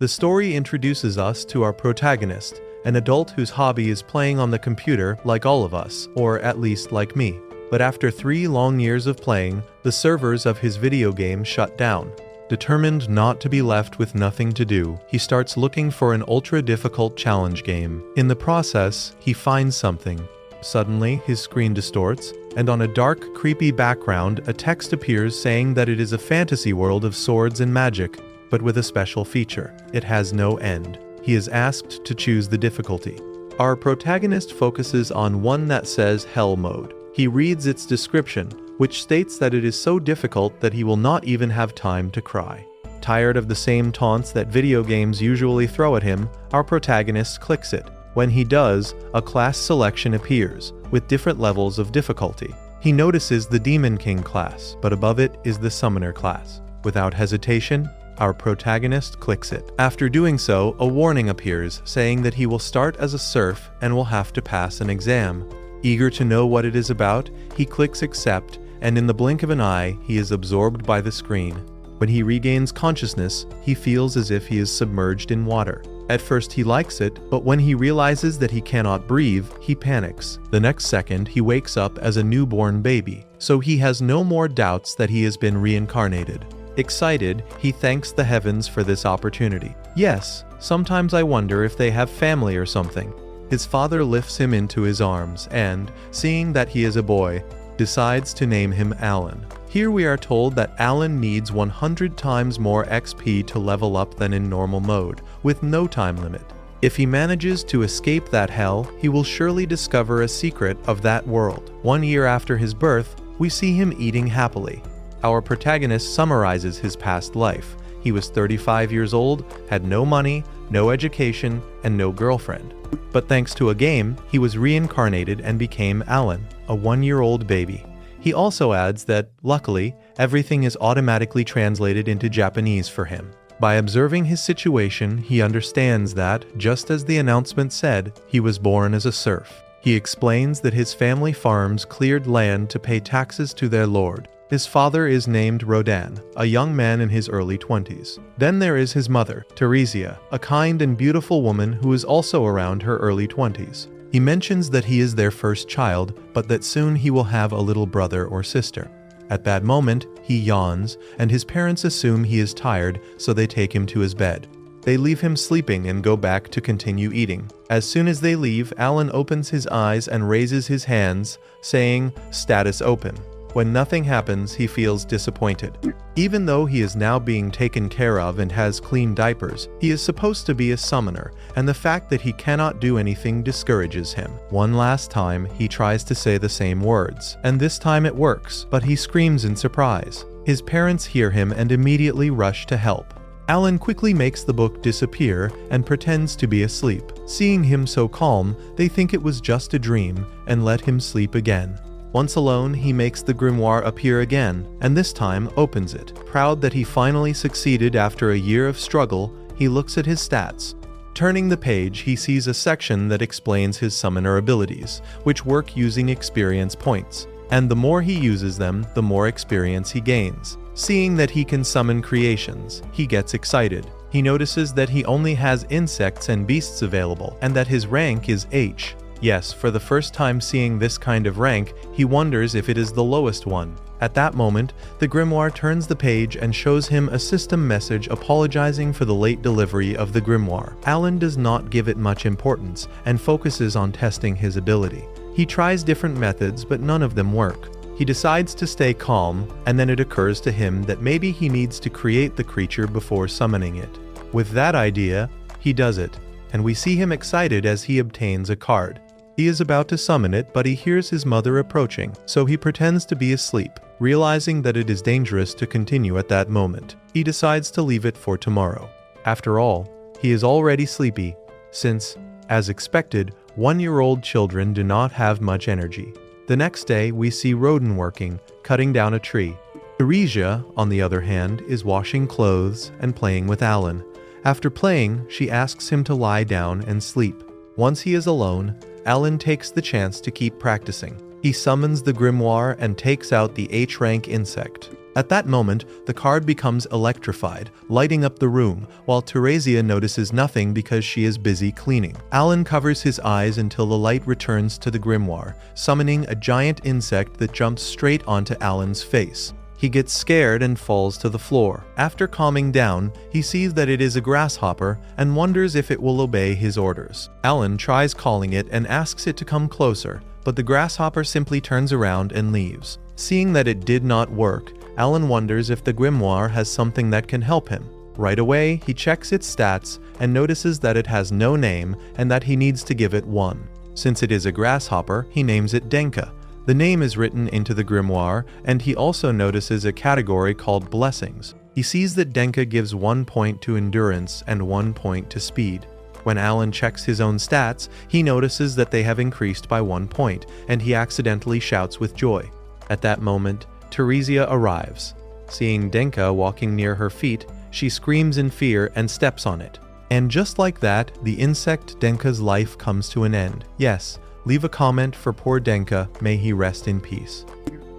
The story introduces us to our protagonist, an adult whose hobby is playing on the computer like all of us, or at least like me. But after 3 long years of playing, the servers of his video game shut down. Determined not to be left with nothing to do, he starts looking for an ultra-difficult challenge game. In the process, he finds something. Suddenly, his screen distorts, and on a dark, creepy background, a text appears saying that it is a fantasy world of swords and magic, but with a special feature. It has no end. He is asked to choose the difficulty. Our protagonist focuses on one that says Hell Mode. He reads its description, which states that it is so difficult that he will not even have time to cry. Tired of the same taunts that video games usually throw at him, our protagonist clicks it. When he does, a class selection appears, with different levels of difficulty. He notices the Demon King class, but above it is the Summoner class. Without hesitation, our protagonist clicks it. After doing so, a warning appears, saying that he will start as a serf and will have to pass an exam. Eager to know what it is about, he clicks accept, and in the blink of an eye, he is absorbed by the screen. When he regains consciousness, he feels as if he is submerged in water. At first he likes it, but when he realizes that he cannot breathe, he panics. The next second, he wakes up as a newborn baby, so he has no more doubts that he has been reincarnated. Excited, he thanks the heavens for this opportunity. Yes, sometimes I wonder if they have family or something. His father lifts him into his arms and, seeing that he is a boy, decides to name him Alan. Here we are told that Alan needs 100 times more XP to level up than in normal mode, with no time limit. If he manages to escape that hell, he will surely discover a secret of that world. 1 year after his birth, we see him eating happily. Our protagonist summarizes his past life. He was 35 years old, had no money, no education, and no girlfriend. But thanks to a game, he was reincarnated and became Alan, a 1-year-old baby. He also adds that, luckily, everything is automatically translated into Japanese for him. By observing his situation, he understands that, just as the announcement said, he was born as a serf. He explains that his family farms cleared land to pay taxes to their lord. His father is named Rodan, a young man in his early 20s. Then there is his mother, Teresia, a kind and beautiful woman who is also around her early 20s. He mentions that he is their first child, but that soon he will have a little brother or sister. At that moment, he yawns, and his parents assume he is tired, so they take him to his bed. They leave him sleeping and go back to continue eating. As soon as they leave, Alan opens his eyes and raises his hands, saying, "Status open." When nothing happens, he feels disappointed. Even though he is now being taken care of and has clean diapers, he is supposed to be a summoner, and the fact that he cannot do anything discourages him. One last time, he tries to say the same words, and this time it works, but he screams in surprise. His parents hear him and immediately rush to help. Alan quickly makes the book disappear and pretends to be asleep. Seeing him so calm, they think it was just a dream and let him sleep again. Once alone, he makes the grimoire appear again, and this time opens it. Proud that he finally succeeded after a year of struggle, he looks at his stats. Turning the page, he sees a section that explains his summoner abilities, which work using experience points. And the more he uses them, the more experience he gains. Seeing that he can summon creations, he gets excited. He notices that he only has insects and beasts available, and that his rank is H. Yes, for the first time seeing this kind of rank, he wonders if it is the lowest one. At that moment, the grimoire turns the page and shows him a system message apologizing for the late delivery of the grimoire. Alan does not give it much importance and focuses on testing his ability. He tries different methods, but none of them work. He decides to stay calm, and then it occurs to him that maybe he needs to create the creature before summoning it. With that idea, he does it, and we see him excited as he obtains a card. He is about to summon it, but he hears his mother approaching, so he pretends to be asleep. Realizing that it is dangerous to continue at that moment, he decides to leave it for tomorrow. After all, he is already sleepy, since, as expected, 1-year-old children do not have much energy. The next day, we see Rodan working, cutting down a tree. Teresia, on the other hand, is washing clothes and playing with Alan. After playing, she asks him to lie down and sleep. Once he is alone, Alan takes the chance to keep practicing. He summons the grimoire and takes out the H-rank insect. At that moment, the card becomes electrified, lighting up the room, while Teresia notices nothing because she is busy cleaning. Alan covers his eyes until the light returns to the grimoire, summoning a giant insect that jumps straight onto Alan's face. He gets scared and falls to the floor. After calming down, he sees that it is a grasshopper and wonders if it will obey his orders. Alan tries calling it and asks it to come closer, but the grasshopper simply turns around and leaves. Seeing that it did not work, Alan wonders if the grimoire has something that can help him. Right away, he checks its stats and notices that it has no name and that he needs to give it one. Since it is a grasshopper, he names it Denka. The name is written into the grimoire, and he also notices a category called Blessings. He sees that Denka gives 1 point to endurance and 1 point to speed. When Alan checks his own stats, he notices that they have increased by 1 point, and he accidentally shouts with joy. At that moment, Teresia arrives. Seeing Denka walking near her feet, she screams in fear and steps on it. And just like that, the insect Denka's life comes to an end. Yes, leave a comment for poor Denka, may he rest in peace.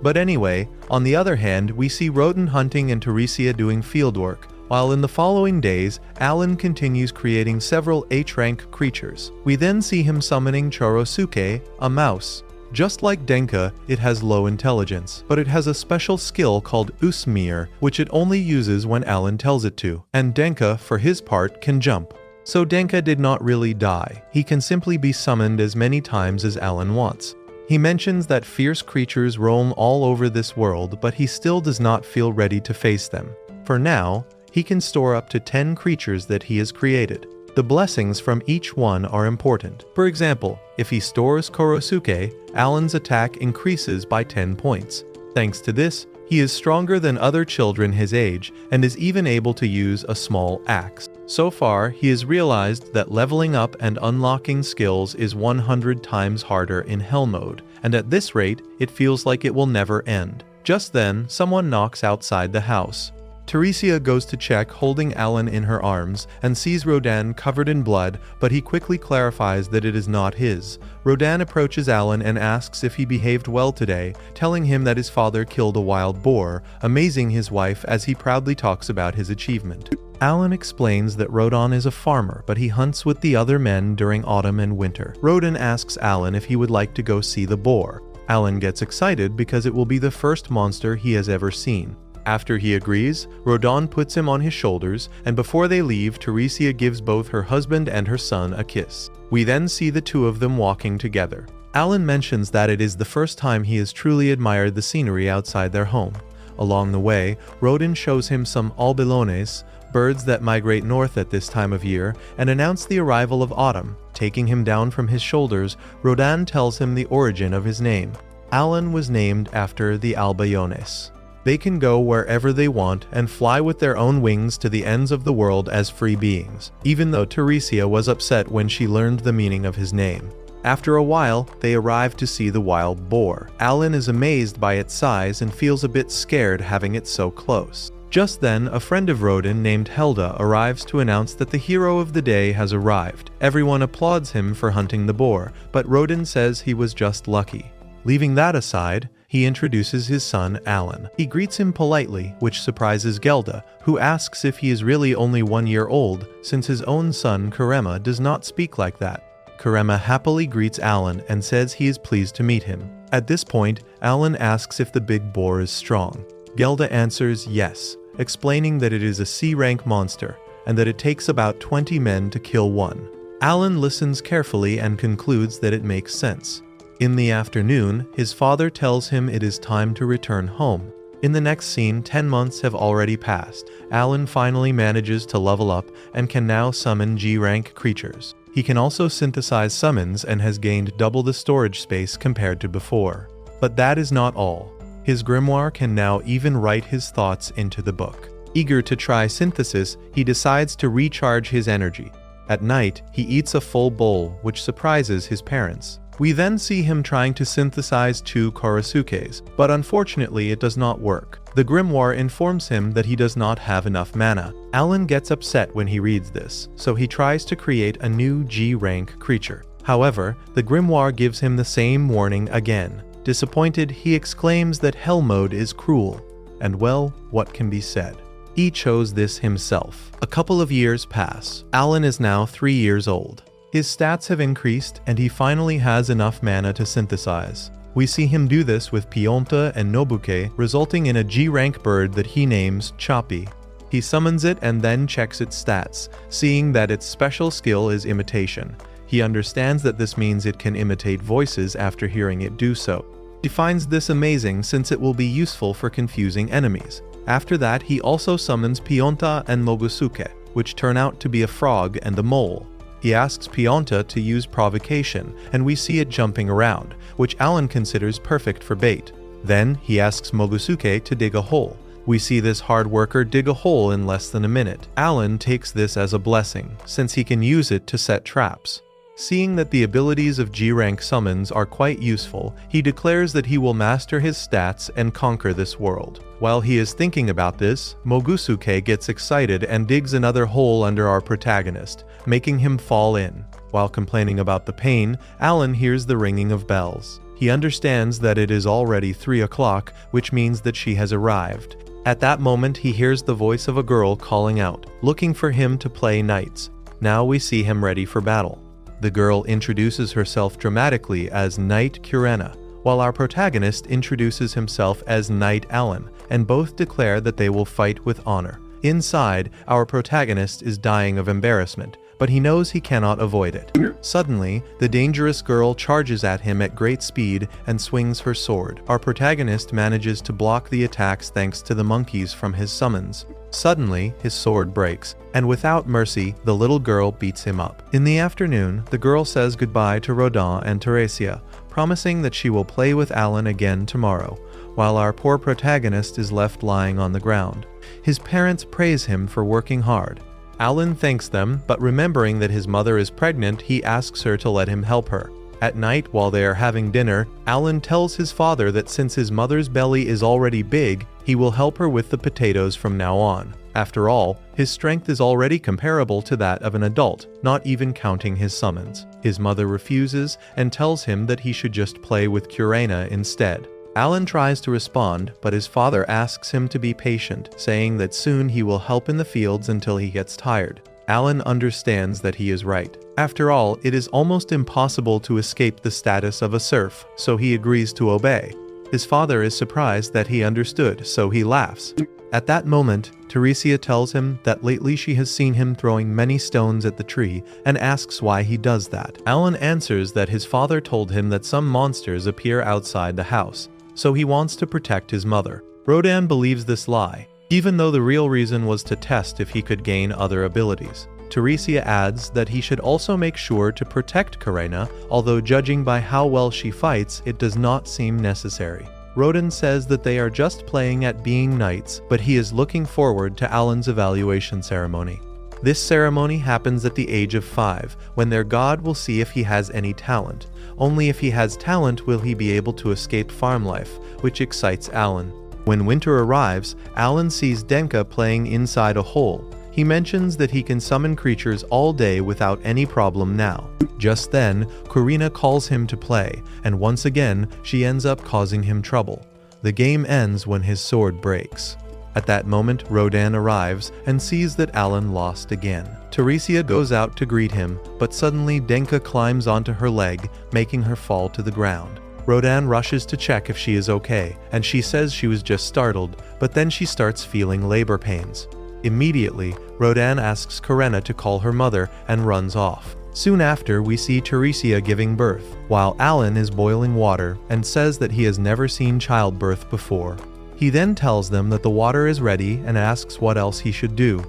But anyway, on the other hand, we see Rodin hunting and Teresia doing fieldwork, while in the following days, Alan continues creating several H-rank creatures. We then see him summoning Chorosuke, a mouse. Just like Denka, it has low intelligence, but it has a special skill called Usmir, which it only uses when Alan tells it to, and Denka, for his part, can jump. So Denka did not really die. He can simply be summoned as many times as Alan wants. He mentions that fierce creatures roam all over this world, but he still does not feel ready to face them. For now, he can store up to 10 creatures that he has created. The blessings from each one are important. For example, if he stores Chorosuke, Alan's attack increases by 10 points. Thanks to this, he is stronger than other children his age and is even able to use a small axe. So far, he has realized that leveling up and unlocking skills is 100 times harder in Hell mode, and at this rate, it feels like it will never end. Just then, someone knocks outside the house. Teresia goes to check, holding Alan in her arms, and sees Rodin covered in blood, but he quickly clarifies that it is not his. Rodin approaches Alan and asks if he behaved well today, telling him that his father killed a wild boar, amazing his wife as he proudly talks about his achievement. Alan explains that Rodin is a farmer, but he hunts with the other men during autumn and winter. Rodin asks Alan if he would like to go see the boar. Alan gets excited because it will be the first monster he has ever seen. After he agrees, Rodin puts him on his shoulders, and before they leave, Teresia gives both her husband and her son a kiss. We then see the two of them walking together. Alan mentions that it is the first time he has truly admired the scenery outside their home. Along the way, Rodin shows him some albilones, birds that migrate north at this time of year, and announce the arrival of autumn. Taking him down from his shoulders, Rodin tells him the origin of his name. Alan was named after the albilones. They can go wherever they want and fly with their own wings to the ends of the world as free beings, even though Teresia was upset when she learned the meaning of his name. After a while, they arrive to see the wild boar. Alan is amazed by its size and feels a bit scared having it so close. Just then, a friend of Rodin named Helda arrives to announce that the hero of the day has arrived. Everyone applauds him for hunting the boar, but Rodin says he was just lucky. Leaving that aside, he introduces his son, Alan. He greets him politely, which surprises Gelda, who asks if he is really only 1 year old, since his own son, Karema, does not speak like that. Karema happily greets Alan and says he is pleased to meet him. At this point, Alan asks if the big boar is strong. Gelda answers yes, explaining that it is a C-rank monster, and that it takes about 20 men to kill one. Alan listens carefully and concludes that it makes sense. In the afternoon, his father tells him it is time to return home. In the next scene, 10 months have already passed. Alan finally manages to level up and can now summon G-rank creatures. He can also synthesize summons and has gained double the storage space compared to before. But that is not all. His grimoire can now even write his thoughts into the book. Eager to try synthesis, he decides to recharge his energy. At night, he eats a full bowl, which surprises his parents. We then see him trying to synthesize 2 Chorosukes, but unfortunately it does not work. The grimoire informs him that he does not have enough mana. Alan gets upset when he reads this, so he tries to create a new G-rank creature. However, the grimoire gives him the same warning again. Disappointed, he exclaims that hell mode is cruel. And well, what can be said? He chose this himself. A couple of years pass. Alan is now 3 years old. His stats have increased and he finally has enough mana to synthesize. We see him do this with Pionta and Nobuke, resulting in a G-rank bird that he names Choppy. He summons it and then checks its stats, seeing that its special skill is imitation. He understands that this means it can imitate voices after hearing it do so. He finds this amazing since it will be useful for confusing enemies. After that, he also summons Pionta and Mogusuke, which turn out to be a frog and a mole. He asks Pionta to use provocation, and we see it jumping around, which Alan considers perfect for bait. Then, he asks Mogusuke to dig a hole. We see this hard worker dig a hole in less than a minute. Alan takes this as a blessing, since he can use it to set traps. Seeing that the abilities of G-rank summons are quite useful, he declares that he will master his stats and conquer this world. While he is thinking about this, Mogusuke gets excited and digs another hole under our protagonist, making him fall in. While complaining about the pain, Alan hears the ringing of bells. He understands that it is already 3 o'clock, which means that she has arrived. At that moment, he hears the voice of a girl calling out, looking for him to play knights. Now we see him ready for battle. The girl introduces herself dramatically as Knight Kurena, while our protagonist introduces himself as Knight Alan, and both declare that they will fight with honor. Inside, our protagonist is dying of embarrassment, but he knows he cannot avoid it. Suddenly, the dangerous girl charges at him at great speed and swings her sword. Our protagonist manages to block the attacks thanks to the monkeys from his summons. Suddenly, his sword breaks, and without mercy, the little girl beats him up. In the afternoon, the girl says goodbye to Rodin and Teresia, promising that she will play with Alan again tomorrow, while our poor protagonist is left lying on the ground. His parents praise him for working hard. Alan thanks them, but remembering that his mother is pregnant, he asks her to let him help her. At night, while they are having dinner, Alan tells his father that since his mother's belly is already big, he will help her with the potatoes from now on. After all, his strength is already comparable to that of an adult, not even counting his summons. His mother refuses and tells him that he should just play with Kurena instead. Alan tries to respond, but his father asks him to be patient, saying that soon he will help in the fields until he gets tired. Alan understands that he is right. After all, it is almost impossible to escape the status of a serf, so he agrees to obey. His father is surprised that he understood, so he laughs. At that moment, Teresia tells him that lately she has seen him throwing many stones at the tree and asks why he does that. Alan answers that his father told him that some monsters appear outside the house, so he wants to protect his mother. Rodin believes this lie, even though the real reason was to test if he could gain other abilities. Teresia adds that he should also make sure to protect Kurena, although judging by how well she fights, it does not seem necessary. Rodin says that they are just playing at being knights, but he is looking forward to Alan's evaluation ceremony. This ceremony happens at the age of 5, when their god will see if he has any talent. Only if he has talent will he be able to escape farm life, which excites Alan. When winter arrives, Alan sees Denka playing inside a hole. He mentions that he can summon creatures all day without any problem now. Just then, Kurena calls him to play, and once again, she ends up causing him trouble. The game ends when his sword breaks. At that moment, Rodin arrives and sees that Alan lost again. Teresia goes out to greet him, but suddenly Denka climbs onto her leg, making her fall to the ground. Rodin rushes to check if she is okay, and she says she was just startled, but then she starts feeling labor pains. Immediately, Rodin asks Kurena to call her mother and runs off. Soon after, we see Teresia giving birth, while Alan is boiling water and says that he has never seen childbirth before. He then tells them that the water is ready and asks what else he should do.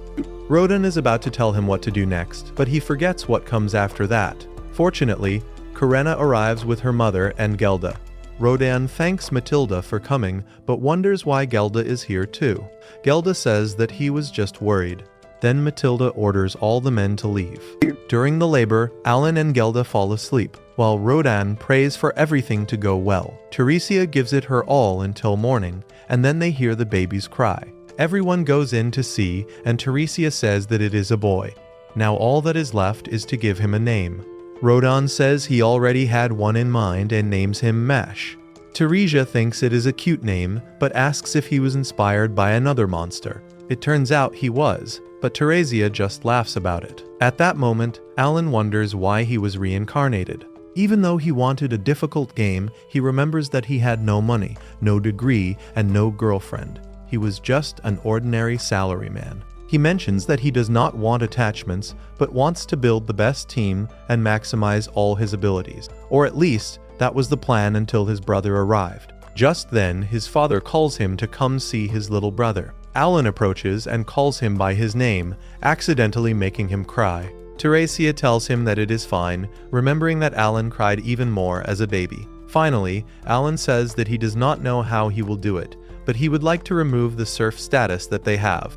Rodin is about to tell him what to do next, but he forgets what comes after that. Fortunately, Kurena arrives with her mother and Gelda. Rodin thanks Matilda for coming, but wonders why Gelda is here too. Gelda says that he was just worried. Then Matilda orders all the men to leave. During the labor, Alan and Gelda fall asleep, while Rodin prays for everything to go well. Teresia gives it her all until morning, and then they hear the babies cry. Everyone goes in to see, and Teresia says that it is a boy. Now all that is left is to give him a name. Rodin says he already had one in mind and names him Mesh. Teresia thinks it is a cute name, but asks if he was inspired by another monster. It turns out he was, but Teresia just laughs about it. At that moment, Alan wonders why he was reincarnated. Even though he wanted a difficult game, he remembers that he had no money, no degree, and no girlfriend. He was just an ordinary salaryman. He mentions that he does not want attachments, but wants to build the best team and maximize all his abilities. Or at least, that was the plan until his brother arrived. Just then, his father calls him to come see his little brother. Alan approaches and calls him by his name, accidentally making him cry. Teresia tells him that it is fine, remembering that Alan cried even more as a baby. Finally, Alan says that he does not know how he will do it, but he would like to remove the serf status that they have.